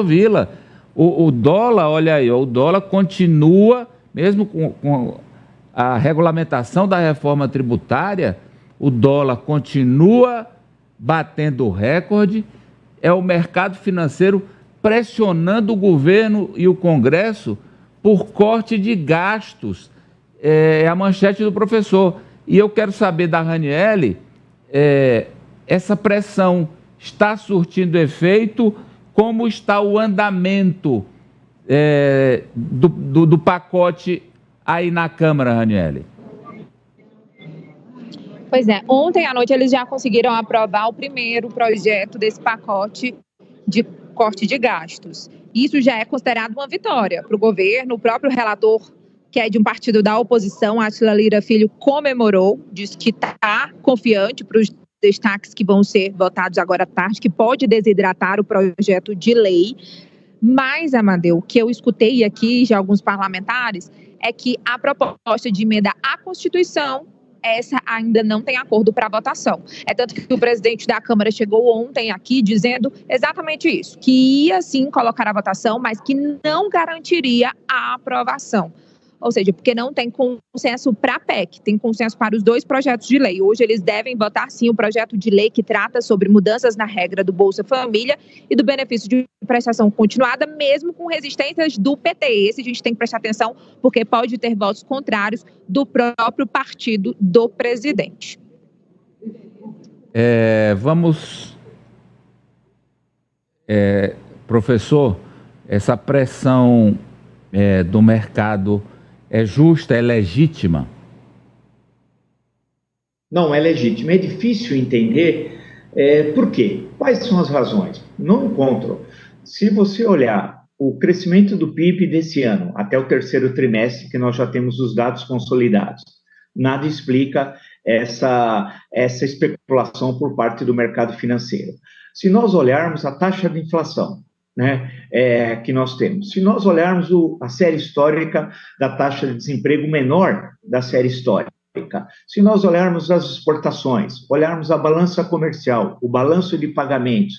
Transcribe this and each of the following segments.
Vila. O dólar, olha aí, o dólar continua, mesmo com a regulamentação da reforma tributária, o dólar continua batendo recorde. É o mercado financeiro pressionando o governo e o Congresso por corte de gastos. É a manchete do professor. E eu quero saber da Raniele, essa pressão está surtindo efeito? Como está o andamento do pacote aí na Câmara, Raniele? Pois é, ontem à noite eles já conseguiram aprovar o primeiro projeto desse pacote de corte de gastos. Isso já é considerado uma vitória para o governo. O próprio relator, que é de um partido da oposição, Átila Lira Filho, comemorou, disse que está confiante para os destaques que vão ser votados agora à tarde, que pode desidratar o projeto de lei. Mas, Amadeu, o que eu escutei aqui de alguns parlamentares é que a proposta de emenda à Constituição, essa ainda não tem acordo para votação. É tanto que o presidente da Câmara chegou ontem aqui dizendo exatamente isso, que ia sim colocar a votação, mas que não garantiria a aprovação. Ou seja, porque não tem consenso para a PEC, tem consenso para os dois projetos de lei. Hoje eles devem votar sim o projeto de lei que trata sobre mudanças na regra do Bolsa Família e do benefício de prestação continuada, mesmo com resistências do PT. Esse a gente tem que prestar atenção, porque pode ter votos contrários do próprio partido do presidente. Professor, essa pressão do mercado é justa, é legítima? Não é legítima. É difícil entender por quê. Quais são as razões? Não encontro. Se você olhar o crescimento do PIB desse ano, até o terceiro trimestre, que nós já temos os dados consolidados, nada explica essa especulação por parte do mercado financeiro. Se nós olharmos a taxa de inflação, que nós temos. Se nós olharmos a série histórica da taxa de desemprego menor da série histórica, se nós olharmos as exportações, olharmos a balança comercial, o balanço de pagamentos,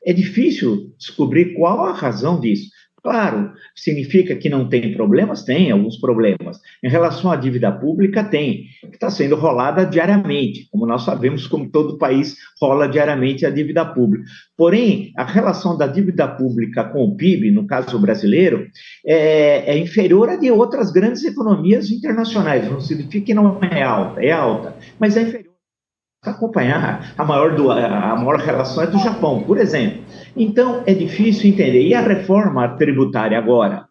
é difícil descobrir qual a razão disso. Claro, significa que não tem problemas? Tem alguns problemas. Em relação à dívida pública, tem, que está sendo rolada diariamente, como nós sabemos, como todo país rola diariamente a dívida pública. Porém, a relação da dívida pública com o PIB, no caso brasileiro, é inferior à de outras grandes economias internacionais. Não significa que não é alta, mas é inferior. Acompanhar, a maior relação é do Japão, por exemplo. Então, é difícil entender. E a reforma tributária agora,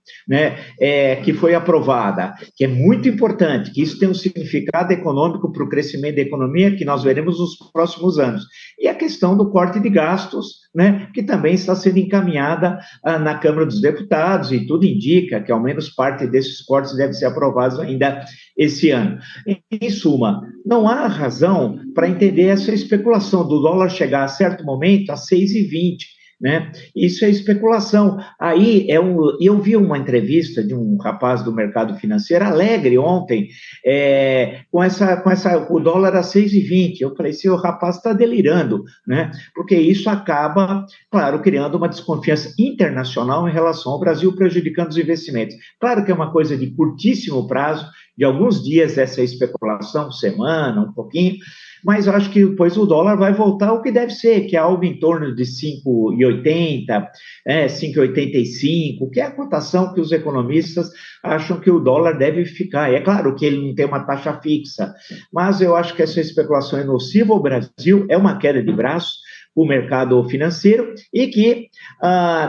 que foi aprovada, que é muito importante, que isso tem um significado econômico para o crescimento da economia que nós veremos nos próximos anos. E a questão do corte de gastos, que também está sendo encaminhada na Câmara dos Deputados, e tudo indica que ao menos parte desses cortes deve ser aprovados ainda esse ano. Em suma, não há razão para entender essa especulação do dólar chegar a certo momento a 6,20. Isso é especulação. Aí eu vi uma entrevista de um rapaz do mercado financeiro alegre ontem, com o dólar a 6,20. Eu falei assim, o rapaz está delirando, porque isso acaba, claro, criando uma desconfiança internacional em relação ao Brasil, prejudicando os investimentos. Claro que é uma coisa de curtíssimo prazo, de alguns dias essa especulação, semana, um pouquinho, mas eu acho que depois o dólar vai voltar ao que deve ser, que é algo em torno de 5,80, 5,85, que é a cotação que os economistas acham que o dólar deve ficar. É claro que ele não tem uma taxa fixa, mas eu acho que essa especulação é nociva ao Brasil, é uma queda de braço para o mercado financeiro e que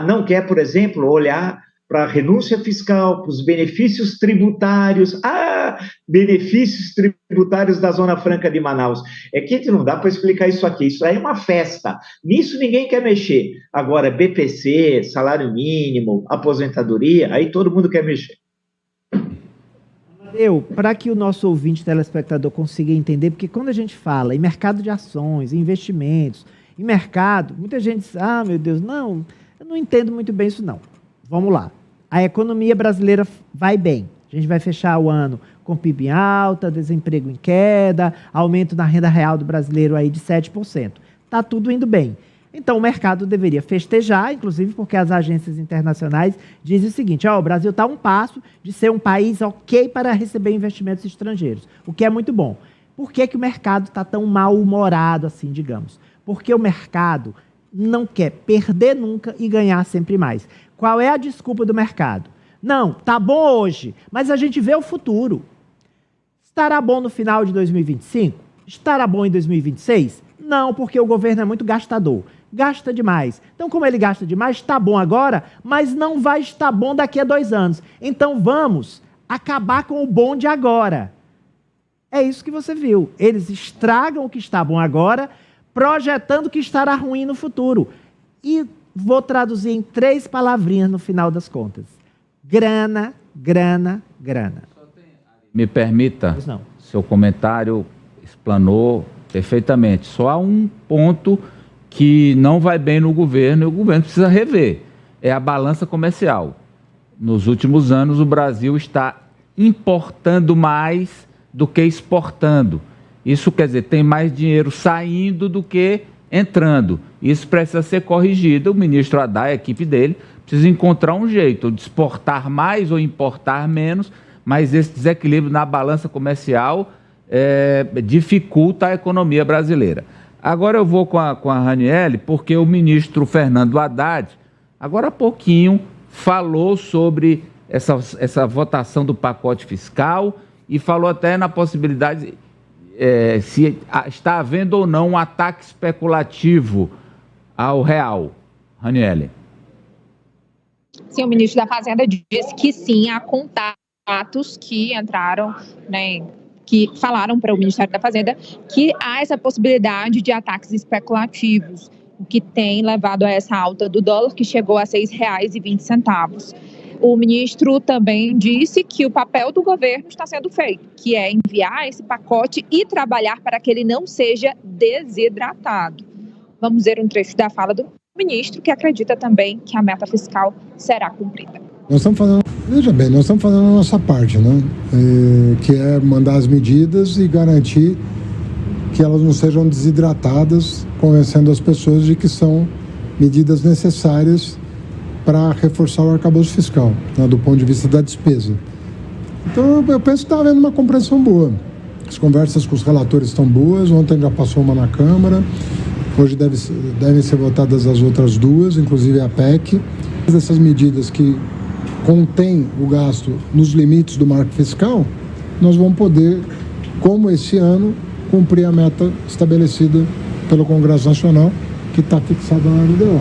não quer, por exemplo, olhar para a renúncia fiscal, para os benefícios tributários, benefícios tributários da Zona Franca de Manaus. É que não dá para explicar isso aqui, isso aí é uma festa, nisso ninguém quer mexer. Agora, BPC, salário mínimo, aposentadoria, aí todo mundo quer mexer. Para que o nosso ouvinte telespectador consiga entender, porque quando a gente fala em mercado de ações, em investimentos, em mercado, muita gente diz, meu Deus, não, eu não entendo muito bem isso não. Vamos lá. A economia brasileira vai bem. A gente vai fechar o ano com PIB em alta, desemprego em queda, aumento na renda real do brasileiro aí de 7%. Está tudo indo bem. Então, o mercado deveria festejar, inclusive porque as agências internacionais dizem o seguinte, o Brasil está a um passo de ser um país ok para receber investimentos estrangeiros, o que é muito bom. Por que o mercado está tão mal-humorado assim, digamos? Porque o mercado não quer perder nunca e ganhar sempre mais. Qual é a desculpa do mercado? Não, tá bom hoje, mas a gente vê o futuro. Estará bom no final de 2025? Estará bom em 2026? Não, porque o governo é muito gastador. Gasta demais. Então, como ele gasta demais, está bom agora, mas não vai estar bom daqui a 2 anos. Então, vamos acabar com o bom de agora. É isso que você viu. Eles estragam o que está bom agora, projetando que estará ruim no futuro. E vou traduzir em 3 palavrinhas no final das contas. Grana, grana, grana. Me permita, seu comentário explanou perfeitamente. Só há um ponto que não vai bem no governo e o governo precisa rever. É a balança comercial. Nos últimos anos, o Brasil está importando mais do que exportando. Isso quer dizer, tem mais dinheiro saindo do que entrando. Isso precisa ser corrigido. O ministro Haddad, a equipe dele, precisa encontrar um jeito de exportar mais ou importar menos, mas esse desequilíbrio na balança comercial dificulta a economia brasileira. Agora eu vou com a Raniele, porque o ministro Fernando Haddad, agora há pouquinho, falou sobre essa votação do pacote fiscal e falou até na possibilidade se está havendo ou não um ataque especulativo ao real. Raniele. Sim, o ministro da Fazenda disse que sim, há contatos que entraram, né, que falaram para o Ministério da Fazenda que há essa possibilidade de ataques especulativos, o que tem levado a essa alta do dólar, que chegou a R$ 6,20. O ministro também disse que o papel do governo está sendo feito, que é enviar esse pacote e trabalhar para que ele não seja desidratado. Vamos ver um trecho da fala do ministro, que acredita também que a meta fiscal será cumprida. Nós estamos fazendo, veja bem, nós estamos fazendo a nossa parte, né? Que é mandar as medidas e garantir que elas não sejam desidratadas, convencendo as pessoas de que são medidas necessárias para reforçar o arcabouço fiscal, né, do ponto de vista da despesa. Então, eu penso que está havendo uma compreensão boa. As conversas com os relatores estão boas, ontem já passou uma na Câmara, hoje devem ser votadas as outras 2, inclusive a PEC. Essas medidas que contêm o gasto nos limites do marco fiscal, nós vamos poder, como esse ano, cumprir a meta estabelecida pelo Congresso Nacional, que está fixada na LDO.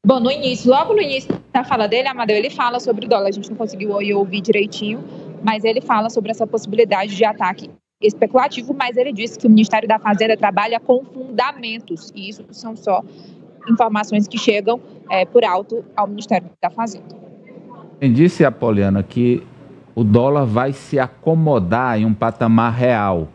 Bom, logo no início da fala dele, Amadeu, ele fala sobre o dólar. A gente não conseguiu ouvir direitinho, mas ele fala sobre essa possibilidade de ataque especulativo, mas ele disse que o Ministério da Fazenda trabalha com fundamentos, e isso são só informações que chegam por alto ao Ministério da Fazenda. Quem disse, Apoliana, que o dólar vai se acomodar em um patamar real?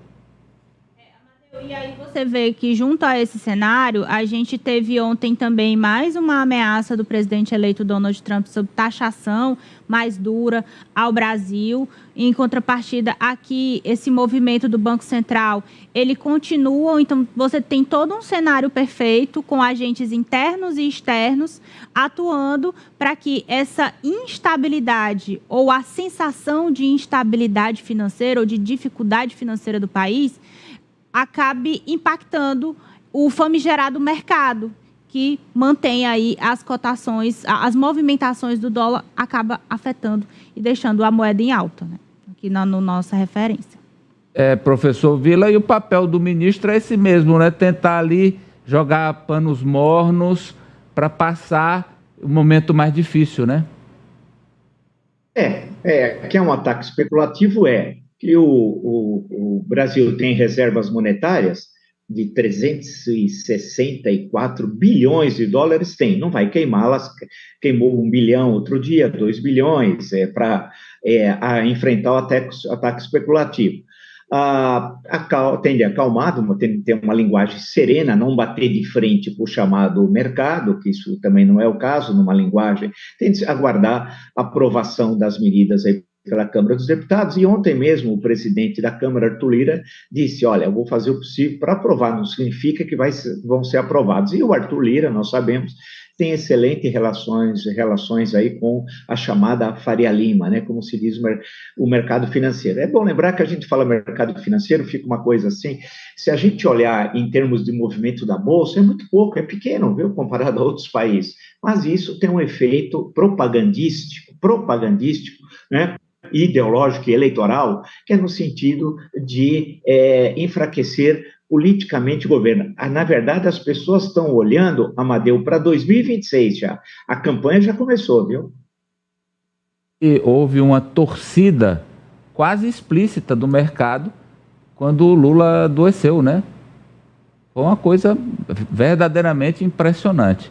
E aí você vê que junto a esse cenário, a gente teve ontem também mais uma ameaça do presidente eleito Donald Trump sobre taxação mais dura ao Brasil. Em contrapartida, aqui, esse movimento do Banco Central, ele continua. Então, você tem todo um cenário perfeito com agentes internos e externos atuando para que essa instabilidade ou a sensação de instabilidade financeira ou de dificuldade financeira do país acabe impactando o famigerado mercado, que mantém aí as cotações, as movimentações do dólar, acaba afetando e deixando a moeda em alta, né? Aqui na nossa referência. Professor Vila, e o papel do ministro é esse mesmo, né? Tentar ali jogar panos mornos para passar o momento mais difícil, né? Que é um ataque especulativo, que o Brasil tem reservas monetárias de 364 bilhões de dólares, não vai queimá-las, queimou 1 bilhão outro dia, 2 bilhões, para enfrentar o ataque especulativo. Tende a acalmar, tem que ter uma linguagem serena, não bater de frente para o chamado mercado, que isso também não é o caso, numa linguagem, tem que aguardar a aprovação das medidas aí pela Câmara dos Deputados, e ontem mesmo o presidente da Câmara, Arthur Lira, disse, olha, eu vou fazer o possível para aprovar, não significa que vão ser aprovados. E o Arthur Lira, nós sabemos, tem excelentes relações aí com a chamada Faria Lima, né, como se diz o mercado financeiro. É bom lembrar que a gente fala mercado financeiro, fica uma coisa assim, se a gente olhar em termos de movimento da Bolsa, é muito pouco, é pequeno, viu, comparado a outros países, mas isso tem um efeito propagandístico, né, ideológico e eleitoral, que é no sentido de enfraquecer politicamente o governo. Na verdade, as pessoas estão olhando, Amadeu, para 2026 já. A campanha já começou, viu? E houve uma torcida quase explícita do mercado quando o Lula adoeceu, né? Foi uma coisa verdadeiramente impressionante.